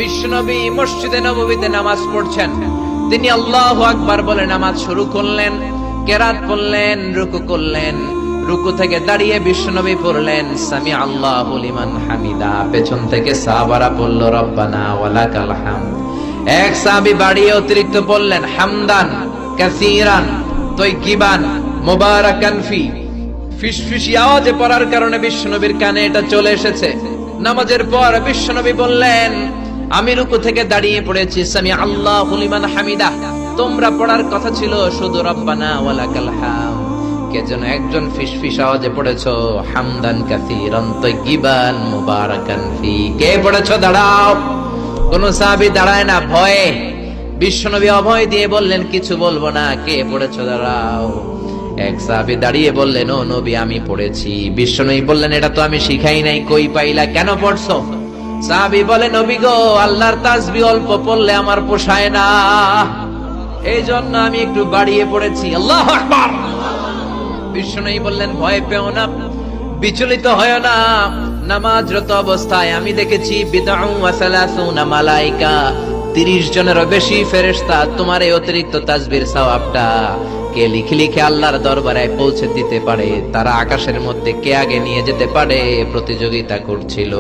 বিশ্বনবী মসজিদে নববীতে নামাজ পড়ছেন। তিনি আল্লাহু আকবার বলে নামাজ শুরু করলেন, কেরাত পড়লেন, রুকু করলেন। রুকু থেকে দাঁড়িয়ে বিশ্বনবী পড়লেন সামি আল্লাহু লিমান হামিদা। পেছন থেকে সাহাবারা পড়ল রব্বানা ওয়ালাকাল হামদ। এক সাহাবী বাড়িয়ে অতিরিক্ত পড়লেন হামদান কাসীরান তাইয়িবান মুবারাকান ফি। ফিসফিসি আওয়াজে পড়ার কারণে বিশ্বনবীর কানে এটা চলে এসেছে। নামাজের পর বিশ্বনবী বললেন, আমি রুকু থেকে দাঁড়িয়ে পড়েছি সামি আল্লাহু লিমান হামিদা। তোমরা পড়ার কথা ছিল শুধু রব্বানা ওয়ালাকাল হামদ। কে যেন একজন ফিসফিস আওয়াজে পড়েছো হামদান কাসীরান তাইয়িবান মুবারাকান ফি। কে পড়েছো? দাঁড়াও। কোন সাহাবী দাঁড়ায় না ভয়ে। বিশ্বনবী অভয় দিয়ে বললেন, কিছু বলবো না। কে পড়েছো? দাঁড়াও। এক সাহাবী দাঁড়িয়ে বললেন, ও নবী আমি পড়েছি। বিশ্বনবী বললেন, এটা তো আমি শিখাই নাই, কই পাইলা, কেন পড়ছো? সাহাবী বলে, নবী গো, আল্লাহর তাসবিহ অল্প পড়লে আমার পোষায় না, এই জন্য আমি একটু বাড়িয়ে পড়েছি। আল্লাহু আকবার। বিশ্বনবী বললেন, ভয় পেও না, বিচলিত হয় না। নামাজরত অবস্থায় আমি দেখেছি বিদউ ওয়া সালাসুনা মালায়েকা, 30 জনেরও বেশি ফেরেশতা তোমার এই অতিরিক্ত তাসবিহর সওয়াবটা কে লিখে লিখে আল্লাহর দরবারে পৌঁছে দিতে পারে, তারা আকাশের মধ্যে কে আগে নিয়ে যেতে পারে প্রতিযোগিতা করছিল।